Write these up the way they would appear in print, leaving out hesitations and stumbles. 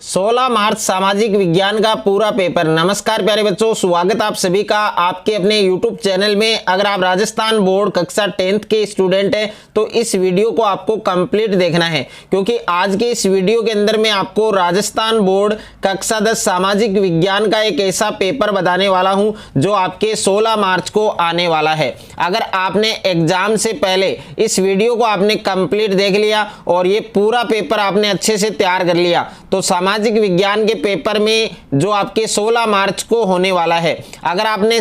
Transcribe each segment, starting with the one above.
16 मार्च सामाजिक विज्ञान का पूरा पेपर। नमस्कार प्यारे बच्चों, स्वागत आप सभी का आपके अपने YouTube चैनल में। अगर आप राजस्थान बोर्ड कक्षा 10th के स्टूडेंट हैं तो इस वीडियो को आपको कंप्लीट देखना है, क्योंकि आज के इस वीडियो के अंदर मैं आपको राजस्थान बोर्ड कक्षा 10 सामाजिक विज्ञान का एक ऐसा पेपर बताने वाला हूं जो आपके 16 मार्च को आने वाला है। अगर आपने एग्जाम से पहले इस वीडियो को आपने कंप्लीट देख लिया और ये पूरा पेपर आपने अच्छे से तैयार कर लिया तो सामाजिक विज्ञान के पेपर में जो आपके 16 मार्च को होने वाला है, अगर आपने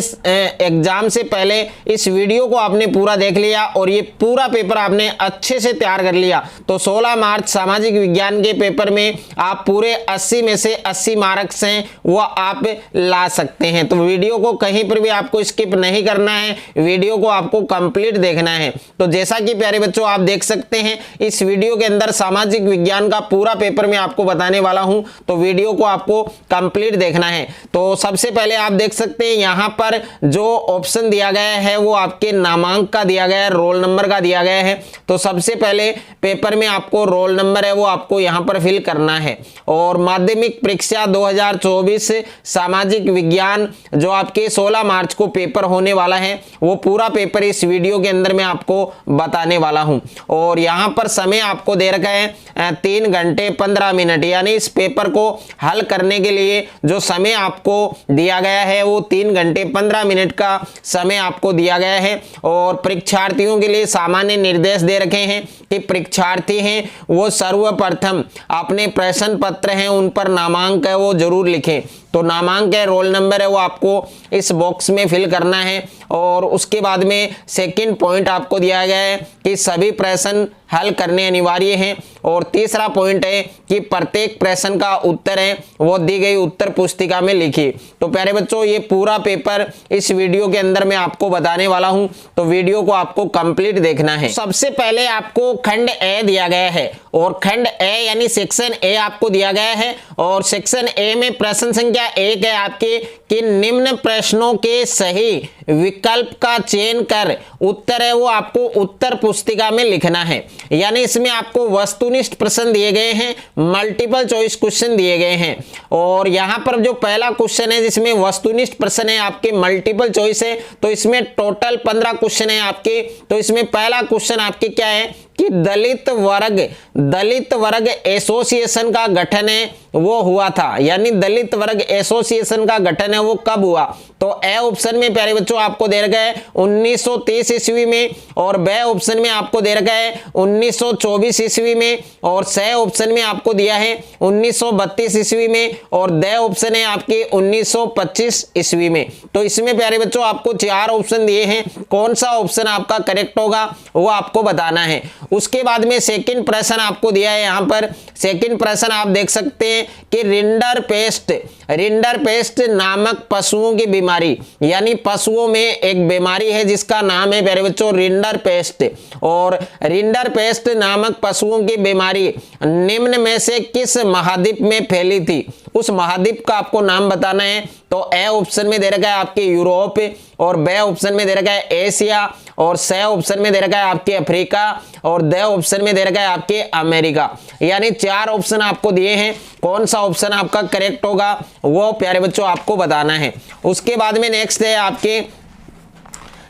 एग्जाम से पहले इस वीडियो को आपने पूरा देख लिया और ये पूरा पेपर आपने अच्छे से तैयार कर लिया तो 16 मार्च सामाजिक विज्ञान के पेपर में आप पूरे 80 में से 80 मार्क्स हैं वो आप ला सकते हैं। तो वीडियो को कहीं पर भी आपको स्किप नहीं करना है, वीडियो को आपको कंप्लीट देखना है। तो जैसा कि प्यारे बच्चों आप देख सकते हैं इस वीडियो के अंदर सामाजिक विज्ञान का पूरा पेपर मैं आपको बताने वाला हूं, तो वीडियो को आपको कंप्लीट देखना है। तो सबसे पहले आप देख सकते हैं यहां पर जो ऑप्शन दिया गया है वो आपके नामांक का दिया गया है, रोल नंबर का दिया गया है। तो सबसे पहले पेपर में आपको रोल नंबर है वो आपको यहां पर फिल करना है। और माध्यमिक परीक्षा 2024 सामाजिक विज्ञान जो आपके 16 मार्च को पेपर होने वाला है वो पूरा पेपर इस वीडियो के अंदर मैं आपको बताने वाला हूं। और यहां पर समय आपको दे रखा है 3 घंटे 15 मिनट, यानी इस पेपर को हल करने के लिए जो समय आपको दिया गया है वो 3 घंटे 15 मिनट का समय आपको दिया गया है। और परीक्षार्थियों के लिए सामान्य निर्देश दे रखे हैं कि परीक्षार्थी हैं वो सर्वप्रथम अपने प्रश्न पत्र हैं उन पर नामांक है वो जरूर लिखें। तो नामांक है, रोल नंबर है वो आपको इस बॉक्स में फिल करना है। और उसके बाद में सेकंड पॉइंट आपको दिया गया है कि सभी प्रश्न हल करने अनिवार्य हैं। और तीसरा पॉइंट है कि प्रत्येक प्रश्न का उत्तर है वो दी गई उत्तर पुस्तिका में लिखिए। तो प्यारे बच्चों ये पूरा पेपर इस वीडियो के अंदर मैं आपको बताने वाला हूं, तो वीडियो को आपको कंप्लीट देखना है। सबसे पहले आपको खंड ए दिया गया है और खंड ए यानी सेक्शन ए आपको दिया गया है। और सेक्शन ए में प्रश्न संख्या 1 है आपके कि निम्न प्रश्नों के सही विकल्प का चयन कर उत्तर है वो आपको उत्तर पुस्तिका में लिखना है। यानी इसमें आपको वस्तुनिष्ठ प्रश्न दिए गए हैं, मल्टीपल चॉइस क्वेश्चन दिए गए हैं। और यहां पर जो पहला क्वेश्चन है जिसमें वस्तुनिष्ठ प्रश्न है आपके मल्टीपल चॉइस है, तो इसमें टोटल 15 क्वेश्चन है आपके। तो इसमें पहला क्वेश्चन आपके क्या है कि दलित वर्ग एसोसिएशन का गठन है वो हुआ था, यानी दलित वर्ग एसोसिएशन का गठन है वो कब हुआ। तो ए ऑप्शन में प्यारे बच्चों आपको दे रखा है 1930 ईस्वी में, और बे ऑप्शन में आपको दे रखा है 1924 ईस्वी में, और स ऑप्शन में आपको दिया है 1932 ईस्वी में, और द ऑप्शन है आपके 1925 ईस्वी में। तो इसमें प्यारे बच्चों आपको 4 ऑप्शन दिए हैं, कौन सा ऑप्शन आपका करेक्ट होगा वो आपको बताना है। उसके बाद में सेकंड प्रश्न आपको दिया है, यहां पर सेकंड प्रश्न आप देख सकते हैं कि रिंडर पेस्ट नामक पशुओं की बीमारी, यानी पशुओं में एक बीमारी है जिसका नाम है प्यारे बच्चों रिंडर पेस्ट। और रिंडर पेस्ट नामक पशुओं की बीमारी निम्न में से किस महाद्वीप में फैली थी, उस महाद्वीप का आपको नाम बताना है। तो ए ऑप्शन में दे रखा है आपके यूरोप, और बे ऑप्शन में दे रखा है एशिया, और स ऑप्शन में दे रखा है आपके अफ्रीका, और द ऑप्शन में दे रखा है आपके अमेरिका। यानी 4 ऑप्शन आपको दिए हैं, कौन सा ऑप्शन आपका करेक्ट होगा वो प्यारे बच्चों आपको बताना है। उसके बाद में नेक्स्ट है आपके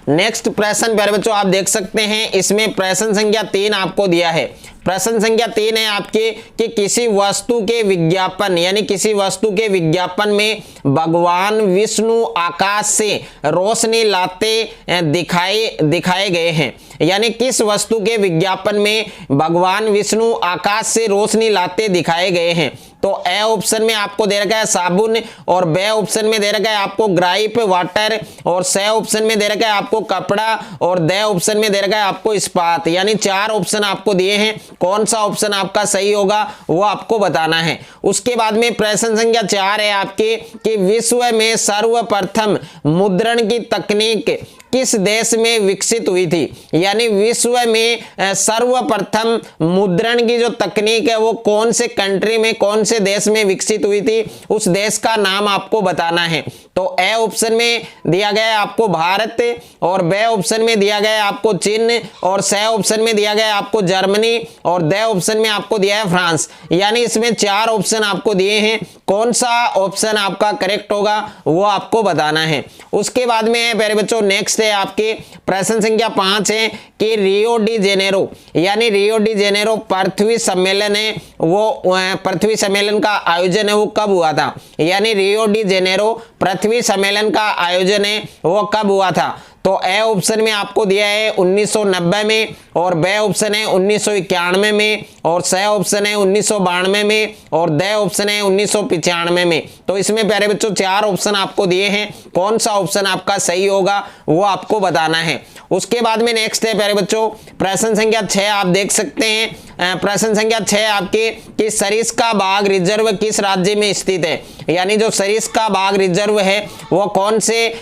नेक्स्ट प्रश्न प्यारे बच्चों आप देख सकते हैं, इसमें प्रश्न संख्या 3 आपको दिया है। प्रश्न संख्या 3 है आपके कि किसी वस्तु के विज्ञापन, यानी किसी वस्तु के विज्ञापन में भगवान विष्णु आकाश से रोशनी लाते दिखाए गए हैं, यानी किस वस्तु के विज्ञापन में भगवान विष्णु आकाश से रोशनी लाते दिखाए गए हैं। तो ए ऑप्शन में आपको दे रखा है साबुन, और बे ऑप्शन में दे रखा है आपको ग्राइप वाटर, और स ऑप्शन में दे रखा है आपको कपड़ा, और द ऑप्शन में दे रखा है आपको इस्पात। यानी 4 ऑप्शन आपको दिए हैं, कौन सा ऑप्शन आपका सही होगा वो आपको बताना है। उसके बाद में प्रश्न संख्या 4 है आपके कि विश्व में सर्वप्रथम मुद्रण की तकनीक किस देश में विकसित हुई थी, यानी विश्व में सर्वप्रथम मुद्रण की जो तकनीक है वो कौन से कंट्री में, कौन से देश में विकसित हुई थी, उस देश का नाम आपको बताना है। तो ए ऑप्शन में दिया गया है आपको भारत, और बे ऑप्शन में दिया गया है आपको चीन, और स ऑप्शन में दिया गया है आपको जर्मनी, और द ऑप्शन में आपको दिया है फ्रांस। यानी इसमें 4 ऑप्शन आपको दिए हैं, कौन सा ऑप्शन आपका करेक्ट होगा वो आपको बताना है। उसके बाद में प्यारे बच्चों नेक्स्ट है आपके प्रश्न संख्या 5 है कि रियो डी जेनेरो, यानी रियो डी जेनेरो पृथ्वी सम्मेलन है, वो पृथ्वी सम्मेलन का आयोजन है वो कब हुआ था। यानी रियो डी जेनेरो पृथ्वी सम्मेलन का आयोजन है वो कब हुआ था। तो ए ऑप्शन में आपको दिया है 1990 में, और बे ऑप्शन है 1991 में, और स ऑप्शन है 1992 में, और द ऑप्शन है 1995 में। तो इसमें प्यारे बच्चों 4 ऑप्शन आपको दिए हैं, कौन सा ऑप्शन आपका सही होगा वो आपको बताना है। उसके बाद में नेक्स्ट है प्यारे बच्चों प्रश्न संख्या 6 आप देख सकते हैं। प्रश्न संख्या 6 आपके कि सरिस्का बाघ रिजर्व किस राज्य में स्थित है। यानी जो सरिस्का बाघ रिजर्व है वो कौन से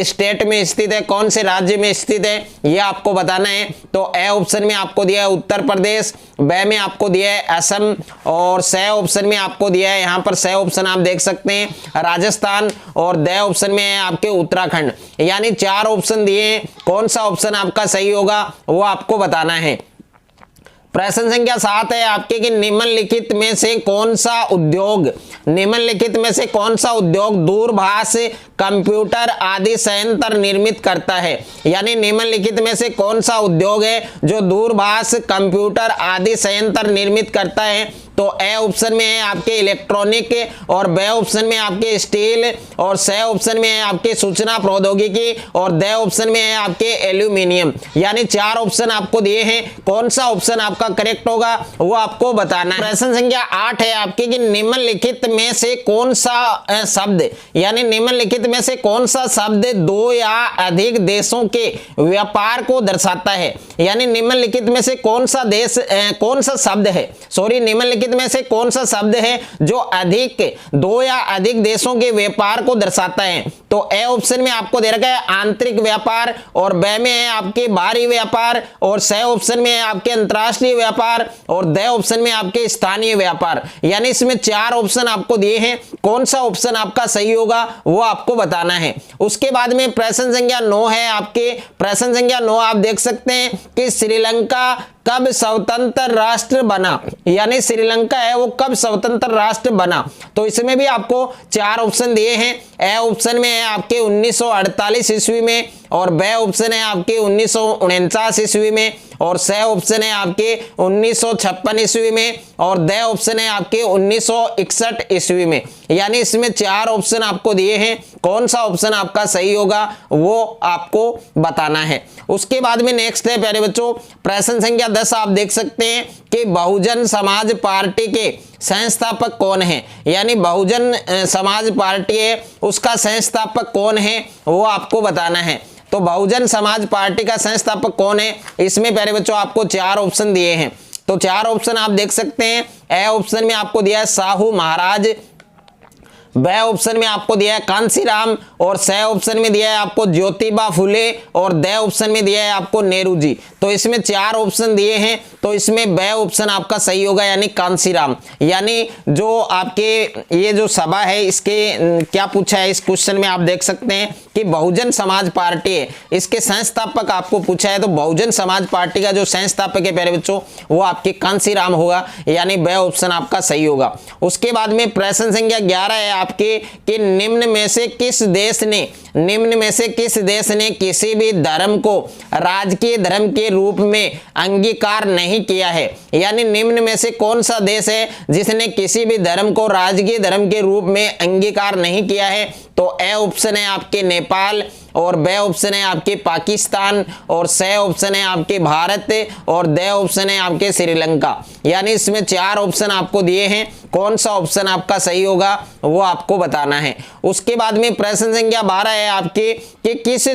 स्टेट में स्थित है, कौन से राज्य में स्थित है, ये आपको बताना है। तो ए ऑप्शन में आपको दिया है उत्तर प्रदेश, बे में आपको दिया है असम, और स ऑप्शन में आपको दिया है, यहाँ पर स ऑप्शन आप देख सकते हैं राजस्थान, और द ऑप्शन में है आपके उत्तराखंड। यानी 4 ऑप्शन दिए हैं, कौन सा ऑप्शन आपका सही होगा वो आपको बताना है। प्रश्न संख्या 7 है आपके कि निम्नलिखित में से कौन सा उद्योग, निम्नलिखित में से कौन सा उद्योग दूरभाष कंप्यूटर आदि संयंत्र निर्मित करता है। यानी निम्नलिखित में से कौन सा उद्योग है जो दूरभाष कंप्यूटर आदि संयंत्र निर्मित करता है। तो ए ऑप्शन में है आपके इलेक्ट्रॉनिक, और बे ऑप्शन में आपके स्टील, और स ऑप्शन में है आपके सूचना प्रौद्योगिकी, और द ऑप्शन में है आपके एल्यूमिनियम। यानी 4 ऑप्शन आपको दिए हैं, कौन सा ऑप्शन आपका करेक्ट होगा वो आपको बताना है। प्रश्न संख्या 8 है आपके कि निम्नलिखित में से कौन सा शब्द, यानी निम्नलिखित में से कौन सा शब्द 2 या अधिक देशों के व्यापार को दर्शाता है। यानी निम्नलिखित में से कौन सा देश कौन सा शब्द है, सॉरी निम्नलिखित में से कौन सा शब्द है जो अधिक 2 या अधिक देशों के व्यापार को दर्शाता है। तो ए ऑप्शन में आपको दे रखा है आंतरिक व्यापार, और बे में है आपके बाहरी व्यापार, और स ऑप्शन में है आपके अंतरराष्ट्रीय व्यापार, और द ऑप्शन में आपके स्थानीय व्यापार। यानी इसमें 4 ऑप्शन आपको दिए हैं, कौन सा ऑप्शन आपका सही होगा वो आपको बताना है। उसके बाद में प्रश्न संख्या 9 है आपके। प्रश्न संख्या 9 आप देख सकते हैं कि श्रीलंका कब स्वतंत्र राष्ट्र बना। यानी श्रीलंका है वो कब स्वतंत्र राष्ट्र बना। तो इसमें भी आपको 4 ऑप्शन दिए हैं। ए ऑप्शन में है आपके 1948 ईस्वी में, और बे ऑप्शन है आपके 1949 ईस्वी में, और स ऑप्शन है आपके 1956 ईस्वी में, और द ऑप्शन है आपके 1961 ईस्वी में। यानी इसमें 4 ऑप्शन आपको दिए हैं, कौन सा ऑप्शन आपका सही होगा वो आपको बताना है। उसके बाद में नेक्स्ट है प्यारे बच्चों प्रश्न संख्या 10 आप देख सकते हैं कि बहुजन समाज पार्टी के संस्थापक कौन है। यानी बहुजन समाज पार्टी है उसका संस्थापक कौन है वो आपको बताना है। तो बहुजन समाज पार्टी का संस्थापक कौन है, इसमें प्यारे बच्चों आपको 4 ऑप्शन दिए हैं। तो 4 ऑप्शन आप देख सकते हैं। ए ऑप्शन में आपको दिया है साहू महाराज, बे ऑप्शन में आपको दिया है कांसीराम, और स ऑप्शन में दिया है आपको ज्योतिबा फुले, और द ऑप्शन में दिया है आपको नेहरू जी। तो इसमें 4 ऑप्शन दिए हैं, तो इसमें बे ऑप्शन आपका सही होगा यानी कांसीराम। यानी जो आपके ये जो सभा है इसके क्या पूछा है इस क्वेश्चन में आप देख सकते हैं कि बहुजन समाज पार्टी है, इसके संस्थापक आपको पूछा है। तो बहुजन समाज पार्टी का जो संस्थापक है प्यारे बच्चों वो आपके कांसीराम होगा, यानी बे ऑप्शन आपका सही होगा। उसके बाद में प्रश्न संख्या 11 है आपके कि निम्न में से किस देश ने किसी भी धर्म को राजकीय धर्म के रूप में अंगीकार नहीं किया है। यानी निम्न में से कौन सा देश है जिसने किसी भी धर्म को राजकीय धर्म के रूप में अंगीकार नहीं किया है। तो ए ऑप्शन है आपके नेपाल, और बे ऑप्शन है आपके पाकिस्तान, और स ऑप्शन है आपके भारत, और द ऑप्शन है आपके श्रीलंका। यानी इसमें 4 ऑप्शन आपको दिए हैं, कौन सा ऑप्शन आपका सही होगा वो आपको बताना है। उसके बाद में प्रश्न संख्या 12 है आपके कि किस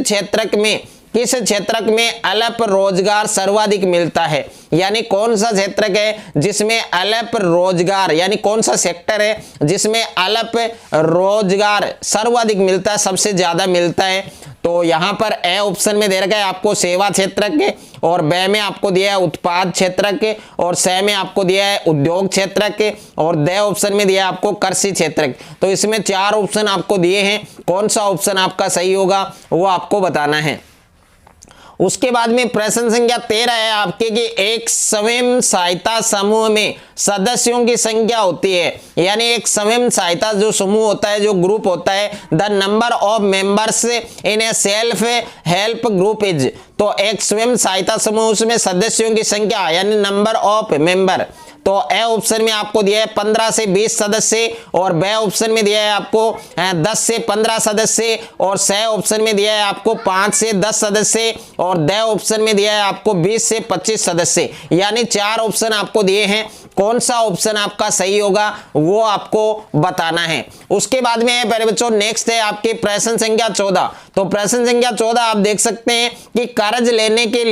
क्षेत्रक में अल्प रोजगार सर्वाधिक मिलता है। यानी कौन सा क्षेत्रक है जिसमें अल्प रोजगार, यानी कौन सा सेक्टर है जिसमें अल्प रोजगार सर्वाधिक मिलता है, सबसे ज्यादा मिलता है। तो यहाँ पर ए ऑप्शन में दे रखा है आपको सेवा क्षेत्रक, और बे में आपको दिया है उत्पाद क्षेत्रक, और स में आपको दिया है उद्योग क्षेत्रक, और द ऑप्शन में दिया है आपको कृषि क्षेत्रक। तो इसमें 4 ऑप्शन आपको दिए हैं, कौन सा ऑप्शन आपका सही होगा वो आपको बताना है। उसके बाद में प्रश्न संख्या 13 है आपके कि एक स्वयं सहायता समूह में सदस्यों की संख्या होती है, यानी एक स्वयं सहायता जो समूह होता है, जो ग्रुप होता है, the number of members in A self help group is. तो एक स्वयं सहायता समूह उसमें सदस्यों की संख्या यानी नंबर ऑफ मेंबर, तो ए ऑप्शन में आपको दिया है 15 से 20 सदस्य, और बे ऑप्शन में दिया है आपको 10 से 15 सदस्य, और स ऑप्शन में दिया है आपको 5 से 10 सदस्य, और द ऑप्शन में दिया है आपको 20 से 25 सदस्य। यानी 4 ऑप्शन आपको दिए हैं, कौन सा ऑप्शन आपका सही होगा वो आपको बताना है। उसके बाद में प्यारे बच्चों नेक्स्ट है आपके प्रश्न संख्या 14। तो प्रश्न संख्या 14 आप देख सकते हैं कि कर्ज लेने के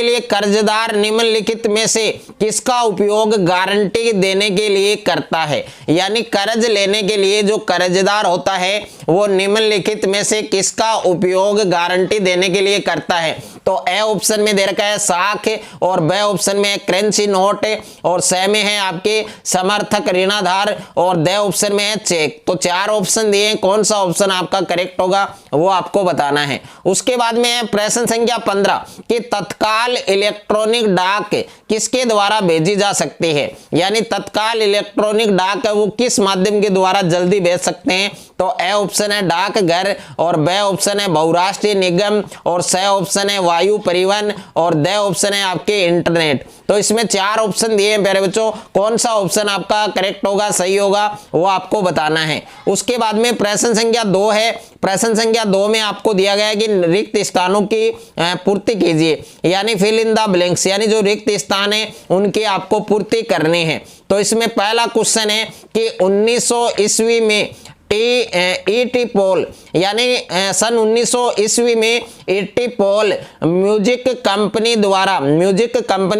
लिए कर्जदार निम्नलिखित में से किसका उपयोग गारंटी देने के लिए करता है। यानी कर्ज लेने के लिए जो कर्जदार होता है वो निम्नलिखित में से किसका उपयोग गारंटी देने के लिए करता है। तो ए ऑप्शन में दे रखा है साख, और बे ऑप्शन में करेंसी नोट, और स में है आपके समर्थक ऋणाधार, और द ऑप्शन में है चेक। तो 4 ऑप्शन दिए हैं, कौन सा ऑप्शन आपका करेक्ट होगा वो आपको बताना है। उसके बाद में है प्रश्न संख्या 15 कि तत्काल इलेक्ट्रॉनिक डाक किसके द्वारा भेजी जा सकती है। यानी तत्काल इलेक्ट्रॉनिक डाक वो किस माध्यम के द्वारा जल्दी भेज सकते हैं। तो ए ऑप्शन है डाकघर, और बे ऑप्शन है बहुराष्ट्रीय निगम, और स ऑप्शन है वायु परिवहन, और द ऑप्शन है आपके इंटरनेट। तो इसमें 4 ऑप्शन दिए हैं प्यारे बच्चों, कौन सा ऑप्शन आपका करेक्ट होगा सही होगा वो आपको बताना है। उसके बाद में प्रश्न संख्या 2 है। प्रश्न संख्या 2 में आपको दिया गया है कि रिक्त स्थानों की पूर्ति कीजिए, यानी फिल इन द ब्लैंक्स, यानी जो रिक्त स्थान है उनकी आपको पूर्ति करनी है। तो इसमें पहला क्वेश्चन है कि 1900 ईस्वी में ईटी पॉल, यानी सन 1900 ईस्वी में ईटी पॉल म्यूजिक कंपनी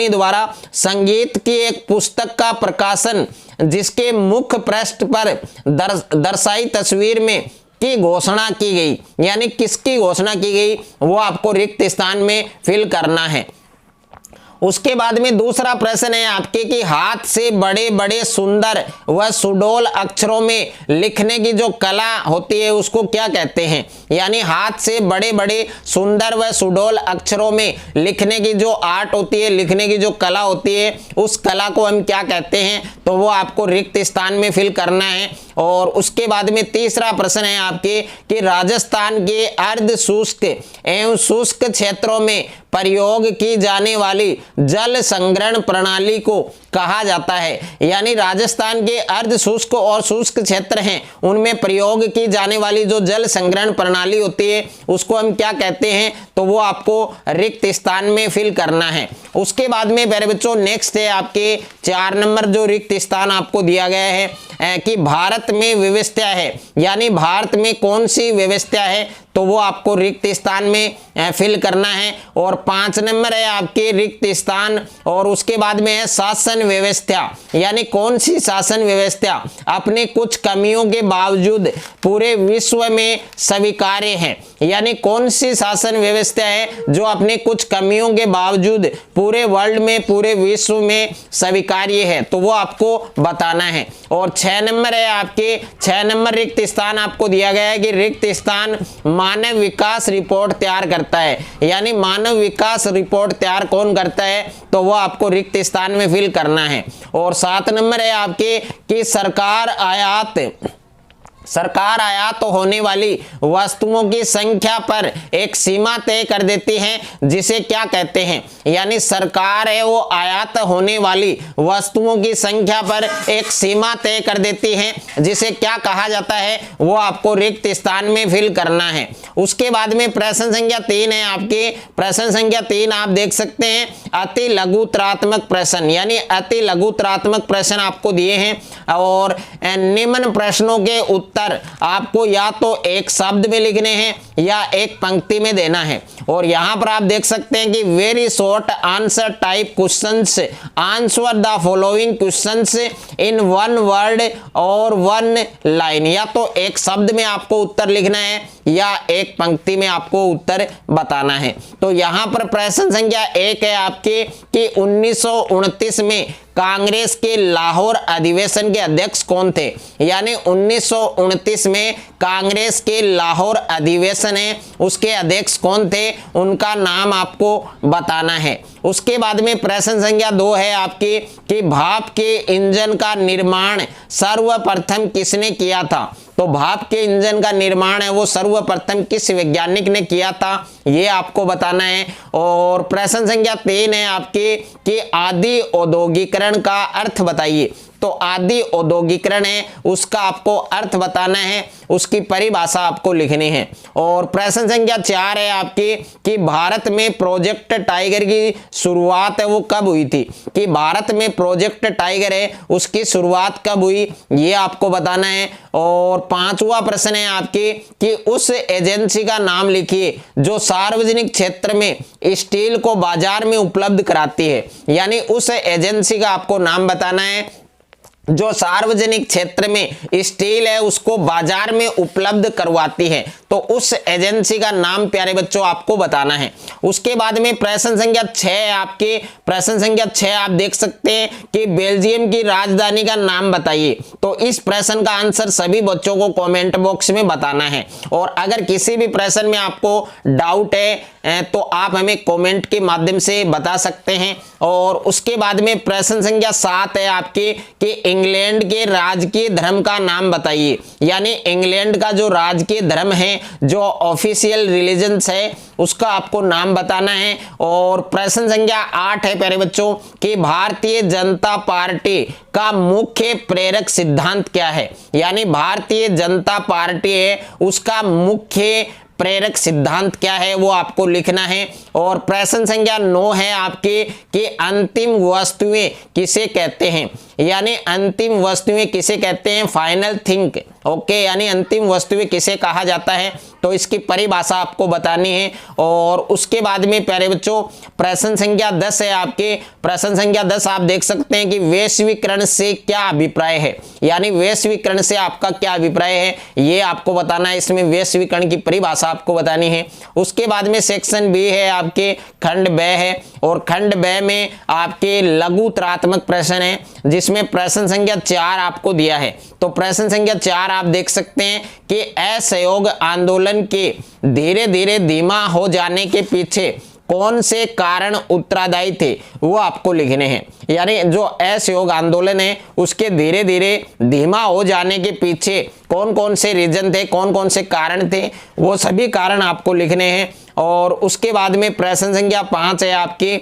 द्वारा संगीत की एक पुस्तक का प्रकाशन जिसके मुख्य पृष्ठ पर दर्शाई तस्वीर में की घोषणा की गई, यानी किसकी घोषणा की गई वो आपको रिक्त स्थान में फिल करना है। उसके बाद में दूसरा प्रश्न है आपके कि हाथ से बड़े बड़े सुंदर व सुडौल अक्षरों में लिखने की जो कला होती है उसको क्या कहते हैं। यानी हाथ से बड़े बड़े सुंदर व सुडौल अक्षरों में लिखने की जो आर्ट होती है, लिखने की जो कला होती है, उस कला को हम क्या कहते हैं, तो वो आपको रिक्त स्थान में फिल करना है। और उसके बाद में तीसरा प्रश्न है आपके कि राजस्थान के अर्ध शुष्क एवं शुष्क क्षेत्रों में प्रयोग की जाने वाली जल संग्रहण प्रणाली को कहा जाता है। यानी राजस्थान के अर्ध शुष्क और शुष्क क्षेत्र हैं उनमें प्रयोग की जाने वाली जो जल संग्रहण प्रणाली होती है उसको हम क्या कहते हैं, तो वो आपको रिक्त स्थान में फिल करना है। उसके बाद में प्यारे बच्चों नेक्स्ट है आपके 4 नंबर जो रिक्त स्थान आपको दिया गया है कि भारत में व्यवस्था है, यानी भारत में कौन सी व्यवस्था है, तो वो आपको रिक्त स्थान में फिल करना है। और 5 नंबर है आपके रिक्त स्थान, और उसके बाद में है शासन व्यवस्था, यानी कौन सी शासन व्यवस्था अपने कुछ कमियों के बावजूद पूरे विश्व में स्वीकार्य है। यानी कौन सी शासन व्यवस्था है जो अपने कुछ कमियों के बावजूद पूरे वर्ल्ड में, पूरे विश्व में स्वीकार्य है, तो वो आपको बताना है। और 6 नंबर है आपके 6 नंबर रिक्त स्थान आपको दिया गया है कि रिक्त स्थान मानव विकास रिपोर्ट तैयार करता है। यानी मानव विकास रिपोर्ट तैयार कौन करता है, तो वो आपको रिक्त स्थान में फिल करना है। और 7 नंबर है आपके कि सरकार आयात होने वाली वस्तुओं की संख्या पर एक सीमा तय कर देती है जिसे क्या कहते हैं। यानी सरकार है वो आयात होने वाली वस्तुओं की संख्या पर एक सीमा तय कर देती है जिसे क्या कहा जाता है, वो आपको रिक्त स्थान में फिल करना है। उसके बाद में प्रश्न संख्या 3 है आपके प्रश्न संख्या 3 आप देख सकते हैं अति लघुतरात्मक प्रश्न, यानी अति लघुतरात्मक प्रश्न आपको दिए हैं। और निम्न प्रश्नों के उत्तर आपको या तो एक शब्द में लिखने हैं या एक पंक्ति में देना है। और यहां पर आप देख सकते हैं कि very short answer type questions, answer the following questions in 1 word और 1 लाइन, या तो एक शब्द में आपको उत्तर लिखना है या एक पंक्ति में आपको उत्तर बताना है। तो यहाँ पर प्रश्न संख्या 1 है आपके कि 1929 में कांग्रेस के लाहौर अधिवेशन के अध्यक्ष कौन थे। यानी 1929 में कांग्रेस के लाहौर अधिवेशन है उसके अध्यक्ष कौन थे, उनका नाम आपको बताना है। उसके बाद में प्रश्न संख्या 2 है आपकी कि भाप के इंजन का निर्माण सर्वप्रथम किसने किया था। तो भाप के इंजन का निर्माण है वो सर्वप्रथम किस वैज्ञानिक ने किया था, ये आपको बताना है। और प्रश्न संख्या 3 है आपके कि आदि औद्योगिकरण का अर्थ बताइए। तो आदि औद्योगिकरण है उसका आपको अर्थ बताना है, उसकी परिभाषा आपको लिखनी है। और प्रश्न संख्या 4 है आपकी कि भारत में प्रोजेक्ट टाइगर की शुरुआत है वो कब हुई थी। कि भारत में प्रोजेक्ट टाइगर है उसकी शुरुआत कब हुई, ये आपको बताना है। और 5वां प्रश्न है आपके कि उस एजेंसी का नाम लिखिए जो सार्वजनिक क्षेत्र में स्टील को बाजार में उपलब्ध कराती है। यानी उस एजेंसी का आपको नाम बताना है जो सार्वजनिक क्षेत्र में स्टील है उसको बाजार में उपलब्ध करवाती है। तो उस एजेंसी का नाम प्यारे बच्चों आपको बताना है। उसके बाद में प्रश्न संख्या 6 है आपके। प्रश्न संख्या 6 आप देख सकते हैं कि बेल्जियम की राजधानी का नाम बताइए। तो इस प्रश्न का आंसर सभी बच्चों को कमेंट बॉक्स में बताना है। और अगर किसी भी प्रश्न में आपको डाउट है तो आप हमें कमेंट के माध्यम से बता सकते हैं। और उसके बाद में प्रश्न संख्या 7 है आपके कि इंग्लैंड के राजकीय धर्म का नाम बताइए। यानी इंग्लैंड का जो राजकीय धर्म है, जो ऑफिशियल रिलीजन है, उसका आपको नाम बताना है। और प्रश्न संख्या 8 है प्यारे बच्चों कि भारतीय जनता पार्टी का मुख्य प्रेरक सिद्धांत क्या है। यानी भारतीय जनता पार्टी है उसका मुख्य प्रेरक सिद्धांत क्या है वो आपको लिखना है। और प्रश्न संख्या 9 है आपके कि अंतिम वस्तुएं किसे कहते हैं। यानी अंतिम वस्तुएं किसे कहते हैं, फाइनल थिंग। ओके, यानी अंतिम वस्तुएं किसे कहा जाता है, तो इसकी परिभाषा आपको बतानी है। और उसके बाद में प्यारे बच्चों प्रश्न संख्या 10 है आपके। प्रश्न संख्या 10 आप देख सकते हैं कि वैश्वीकरण से क्या अभिप्राय है। यानी वैश्वीकरण से आपका क्या अभिप्राय है ये आपको बताना है। इसमें वैश्वीकरण की परिभाषा आपको बतानी है। उसके बाद में सेक्शन बी है आपके, खंड ब है। और खंड ब में आपके लघु त्रात्मक प्रश्न है जिसमें प्रश्न संख्या 4 आपको दिया है। तो प्रश्न संख्या 4 आप देख सकते हैं कि असहयोग आंदोलन के धीरे धीरे धीमा हो जाने के पीछे कौन से कारण उत्तरदायी थे वो आपको लिखने हैं। यानी जो असहयोग आंदोलन है उसके धीरे धीरे धीमा हो जाने के पीछे कौन कौन से रीजन थे, कौन कौन से कारण थे, वो सभी कारण आपको लिखने हैं। और उसके बाद में प्रश्न संख्या 5 है आपकी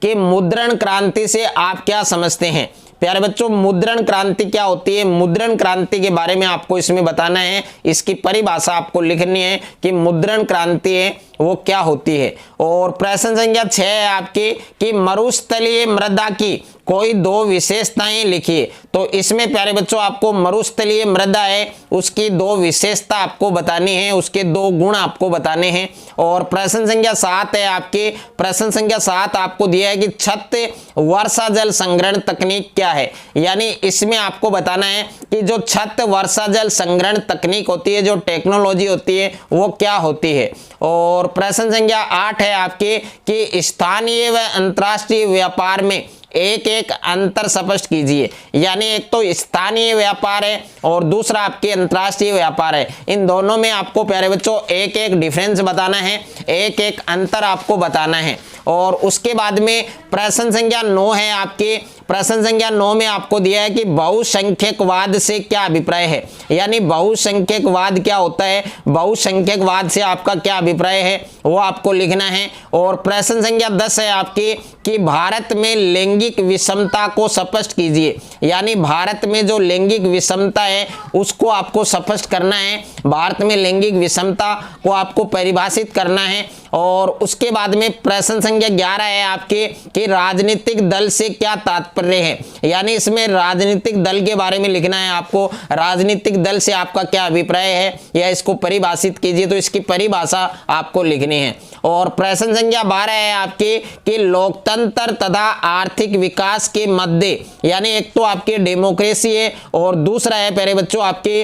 कि मुद्रण क्रांति से आप क्या समझते हैं। प्यारे बच्चों मुद्रण क्रांति क्या होती है, मुद्रण क्रांति के बारे में आपको इसमें बताना है। इसकी परिभाषा आपको लिखनी है कि मुद्रण क्रांति है वो क्या होती है। और प्रश्न संख्या 6 है आपकी कि मरुस्थलीय मृदा की कोई 2 विशेषताएं लिखिए। तो इसमें प्यारे बच्चों आपको मरुस्थलीय मृदा है उसकी 2 विशेषता आपको बतानी है, उसके 2 गुण आपको बताने हैं। और प्रश्न संख्या 7 है आपके। प्रश्न संख्या 7 आपको दिया है कि छत वर्षा जल संग्रहण तकनीक क्या है। यानी इसमें आपको बताना है कि जो छत वर्षा जल संग्रहण तकनीक होती है, जो टेक्नोलॉजी होती है, वो क्या होती है। और प्रश्न संख्या 8 है आपके कि स्थानीय व अंतर्राष्ट्रीय व्यापार में एक एक अंतर स्पष्ट कीजिए। यानी एक तो स्थानीय व्यापार है और दूसरा आपके अंतर्राष्ट्रीय व्यापार है। इन दोनों में आपको प्यारे बच्चों एक एक डिफरेंस बताना है, एक एक अंतर आपको बताना है। और उसके बाद में प्रश्न संख्या 9 है आपके। प्रश्न संख्या 9 में आपको दिया है कि बहुसंख्यकवाद से क्या अभिप्राय है। यानी बहुसंख्यकवाद क्या होता है, बहुसंख्यकवाद से आपका क्या अभिप्राय है वो आपको लिखना है। और प्रश्न संख्या 10 है आपकी कि भारत में लैंगिक विषमता को स्पष्ट कीजिए। यानी भारत में जो लैंगिक विषमता है उसको आपको स्पष्ट करना है। भारत में लैंगिक विषमता को आपको परिभाषित करना है। और उसके बाद में प्रश्न संख्या 11 है आपके कि राजनीतिक दल से क्या तात्पर्य है, यानी इसमें राजनीतिक दल के बारे में लिखना है आपको। राजनीतिक दल से आपका क्या अभिप्राय है या इसको परिभाषित कीजिए, तो इसकी परिभाषा आपको लिखनी है। और प्रश्न संख्या 12 है आपके कि लोकतंत्र तथा आर्थिक विकास के मध्य, यानी एक तो आपके डेमोक्रेसी है और दूसरा है प्यारे बच्चों आपके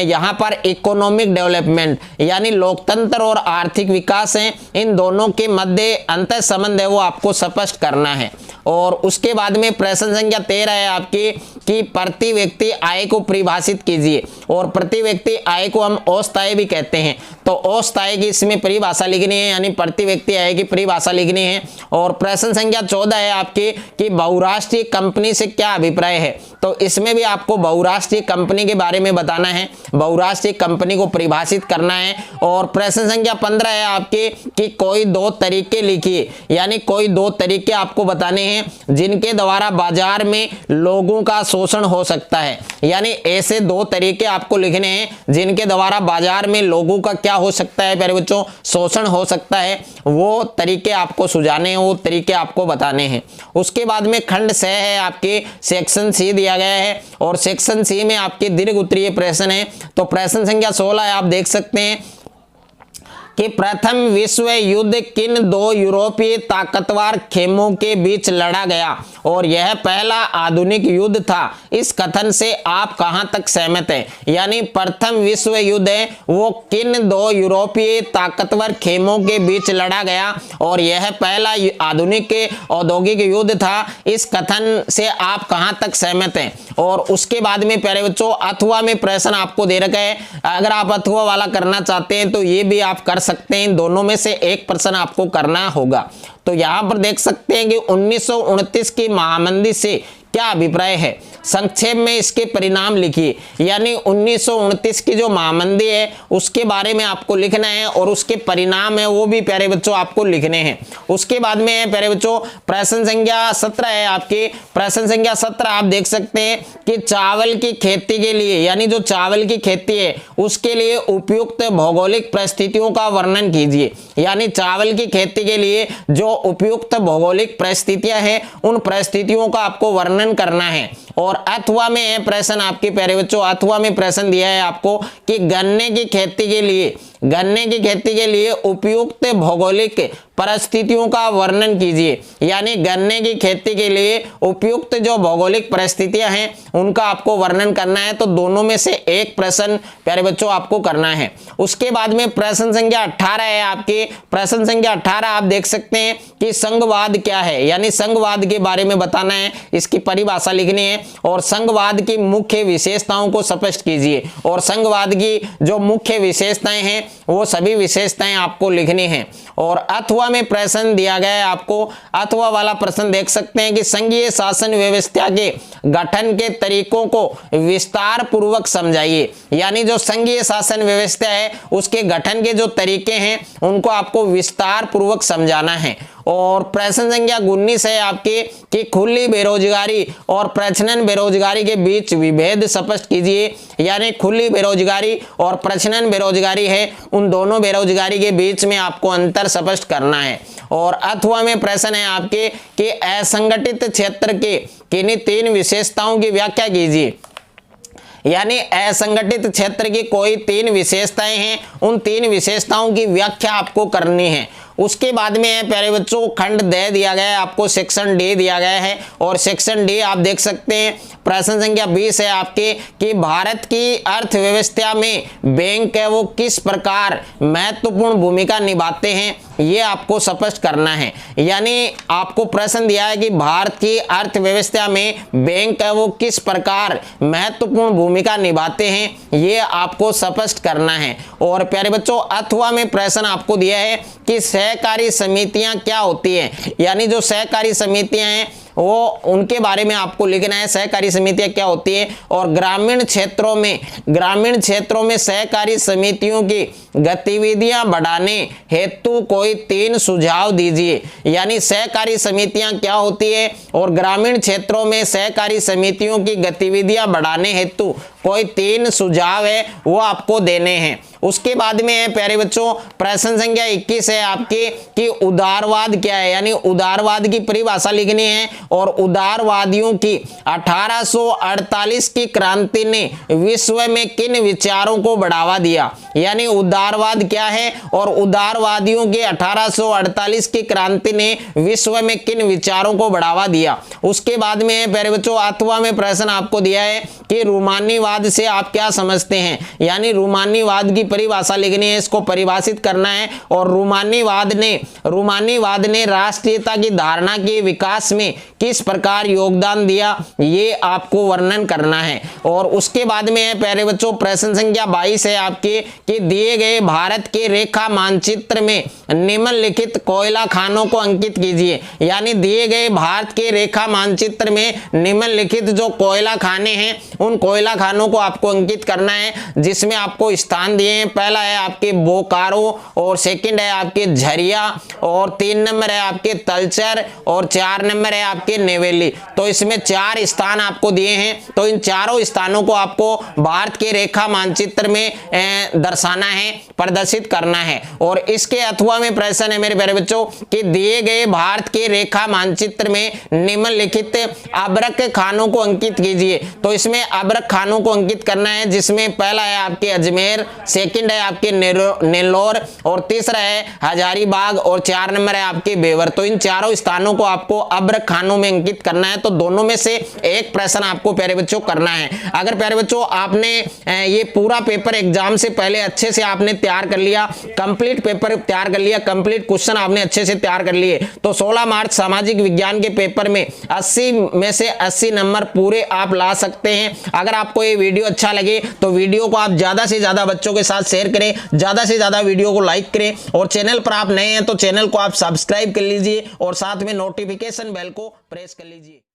यहाँ पर इकोनॉमिक डेवलपमेंट, यानी लोकतंत्र और आर्थिक विकास है, इन दोनों के मध्य अंतर संबंध है वो आपको स्पष्ट करना है। और उसके बाद में प्रश्न संख्या 13 है आपके कि प्रति व्यक्ति आय को परिभाषित कीजिए, और प्रति व्यक्ति आय को हम औसत आय भी कहते हैं, तो औसत आय की इसमें परिभाषा लिखनी है, यानी प्रति व्यक्ति आय की परिभाषा लिखनी है। और प्रश्न संख्या 14 है आपके कि बहुराष्ट्रीय कंपनी से क्या अभिप्राय है, तो इसमें भी आपको बहुराष्ट्रीय कंपनी के बारे में बताना है, बहुराष्ट्रीय कंपनी को परिभाषित करना है। और प्रश्न संख्या 15 है आपके कि कोई दो तरीके लिखिए, यानी कोई दो तरीके आपको बताने हैं जिनके द्वारा बाजार में लोगों का शोषण हो सकता है, यानी ऐसे दो तरीके आपको लिखने हैं जिनके द्वारा बाजार में लोगों का क्या हो सकता है प्यारे बच्चों, शोषण हो सकता है, वो तरीके आपको सुझाने हैं, वो तरीके आपको बताने हैं। उसके बाद में खंड 6 है आपके सेक्शन सी दिया गया है, और सेक्शन सी में आपके दीर्घ उत्तरीय प्रश्न है। तो प्रश्न संख्या 16 आप देख सकते हैं कि प्रथम विश्व युद्ध किन दो यूरोपीय ताकतवर खेमों के बीच लड़ा गया और यह पहला आधुनिक युद्ध था, इस कथन से आप कहां तक सहमत हैं, यानी प्रथम विश्व युद्ध है वो किन दो यूरोपीय ताकतवर खेमों के बीच लड़ा गया और यह पहला आधुनिक औद्योगिक युद्ध था, इस कथन से आप कहां तक सहमत हैं। और उसके बाद में प्यारे बच्चों अथवा में प्रश्न आपको दे रखा है, अगर आप अथवा वाला करना चाहते हैं तो ये भी आप कर सकते हैं, इन दोनों में से एक प्रश्न आपको करना होगा। तो यहां पर देख सकते हैं कि 1929 की महामंदी से क्या अभिप्राय है, संक्षेप में इसके परिणाम लिखिए, यानी 1929 की जो महामंदी है उसके बारे में आपको लिखना है और उसके परिणाम है वो भी प्यारे बच्चों आपको लिखने हैं। उसके बाद में है प्यारे बच्चों प्रश्न संख्या 17 है आपके। प्रश्न संख्या 17 आप देख सकते हैं कि चावल की खेती के लिए, यानी जो चावल की खेती है उसके लिए उपयुक्त भौगोलिक परिस्थितियों का वर्णन कीजिए, यानी चावल की खेती के लिए जो उपयुक्त भौगोलिक परिस्थितियां हैं उन परिस्थितियों का आपको वर्णन करना है। और अथवा में है प्रश्न आपके प्यारे बच्चों, अथवा में प्रश्न दिया है आपको कि गन्ने की खेती के लिए उपयुक्त भौगोलिक परिस्थितियों का वर्णन कीजिए, यानी गन्ने की खेती के लिए उपयुक्त जो भौगोलिक परिस्थितियां हैं उनका आपको वर्णन करना है। तो दोनों में से एक प्रश्न प्यारे बच्चों आपको करना है। उसके बाद में प्रश्न संख्या 18 है आपके। प्रश्न संख्या 18 आप देख सकते हैं कि संघवाद क्या है, यानी संघवाद के बारे में बताना है, इसकी परिभाषा लिखनी है और संघवाद की मुख्य विशेषताओं को स्पष्ट कीजिए। और संघवाद की जो मुख्य विशेषताएं हैं वो सभी विशेषताएं आपको लिखनी है। और अथवा में प्रश्न दिया गया है आपको, अथवा वाला प्रश्न देख सकते हैं कि संघीय शासन व्यवस्था के गठन के तरीकों को विस्तार पूर्वक समझाइए, यानी जो संघीय शासन व्यवस्था है उसके गठन के जो तरीके हैं उनको आपको विस्तार पूर्वक समझाना है। और प्रश्न संख्या 19 है आपके कि खुली बेरोजगारी और प्रच्छन्न बेरोजगारी के बीच विभेद स्पष्ट कीजिए, यानी खुली बेरोजगारी और प्रच्छन्न बेरोजगारी है उन दोनों बेरोजगारी के बीच में आपको अंतर स्पष्ट करना है। और अथवा में प्रश्न है आपके कि असंगठित क्षेत्र के किन्हीं 3 विशेषताओं की व्याख्या कीजिए, यानी असंगठित क्षेत्र की कोई 3 विशेषताएं हैं, उन 3 विशेषताओं की व्याख्या आपको करनी है। उसके बाद में है प्यारे बच्चों खंड ड दिया गया है आपको, सेक्शन डी दिया गया है और सेक्शन डी आप देख सकते हैं प्रश्न संख्या 20 है आपके कि भारत की अर्थव्यवस्था में बैंक है वो किस प्रकार महत्वपूर्ण भूमिका निभाते हैं, ये आपको स्पष्ट करना है। यानी आपको प्रश्न दिया है कि भारत की अर्थव्यवस्था में बैंक है वो किस प्रकार महत्वपूर्ण भूमिका निभाते हैं, ये आपको स्पष्ट करना है। और प्यारे बच्चों अथवा में प्रश्न आपको दिया है कि सहकारी समितियां क्या होती हैं, यानी जो सहकारी समितियां हैं वो उनके बारे में आपको लिखना है, सहकारी समितियां क्या होती है। और ग्रामीण क्षेत्रों में सहकारी समितियों की गतिविधियां बढ़ाने हेतु कोई 3 सुझाव दीजिए, यानी सहकारी समितियां क्या होती है और ग्रामीण क्षेत्रों में सहकारी समितियों की गतिविधियां बढ़ाने हेतु कोई 3 सुझाव है वो आपको देने हैं। उसके बाद में है प्यारे बच्चों प्रश्न संख्या 21 है आपके कि उदारवाद क्या है, यानी उदारवाद की परिभाषा लिखनी है। और उदारवादियों की 1848 की क्रांति ने विश्व में किन विचारों को बढ़ावा दिया, यानी उदारवाद क्या है और उदारवादियों के 1848 की क्रांति ने विश्व में किन विचारों को बढ़ावा दिया। उसके बाद में है प्यारे बच्चों 8वां में प्रश्न आपको दिया है कि रूमानीवाद से आप क्या समझते हैं, यानी रूमानीवाद की परिभाषा लिखनी है, इसको परिभाषित करना है। और रूमानीवाद ने राष्ट्रीयता की धारणा के विकास में किस प्रकार योगदान दिया, ये आपको वर्णन करना है। और उसके बाद में है प्यारे बच्चों प्रश्न संख्या 22 है आपके कि दिए गए भारत के रेखा मानचित्र में निम्नलिखित कोयला खानों को अंकित कीजिए, यानी दिए गए भारत के रेखा मानचित्र में निम्नलिखित जो कोयला खाने हैं उन कोयला खानों को आपको अंकित करना है, जिसमें आपको स्थान दिए हैं। पहला है आपके बोकारो, और सेकंड है आपके झरिया, और 3 नंबर है आपके तलचर, और 4 नंबर है आपके नेवेली। तो इसमें 4 स्थान आपको दिए हैं, तो इन चारों स्थानों को आपको भारत के रेखा मानचित्र में दर्शाना है, प्रदर्शित करना है। और इसके 8वां में प्रश्न है मेरे प्यारे बच्चों कि दिए गए भारत के रेखा मानचित्र में निम्नलिखित अब्रक खानों को अंकित कीजिए। तो इसमें अब्रक खानों को अंकित करना है, जिसमें पहला है आपके अजमेर, सेकंड है आपके नेल्लोर, और तीसरा है हजारीबाग, और 4 नंबर है आपके बेवर। तो इन चारों स्थानों को आपको अब्रक खानों में अंकित करना है। तो दोनों में से एक प्रश्न आपको प्यारे बच्चों करना है। अगर प्यारे बच्चों आपने ये पूरा पेपर एग्जाम से पहले अच्छे से आपने तैयार कर लिया, कंप्लीट पेपर तैयार कर लिया, कंप्लीट क्वेश्चन आपने अच्छे से तैयार कर लिए, तो 16 मार्च सामाजिक विज्ञान के पेपर में 80 में से 80 नंबर पूरे आप ला सकते हैं। अगर आपको ये वीडियो अच्छा लगे तो वीडियो को आप ज्यादा से ज्यादा बच्चों के साथ शेयर करें, ज्यादा से ज्यादा वीडियो को लाइक करें, और चैनल पर आप नए हैं तो चैनल को आप सब्सक्राइब कर लीजिए और साथ में नोटिफिकेशन बेल को प्रेस कर लीजिए।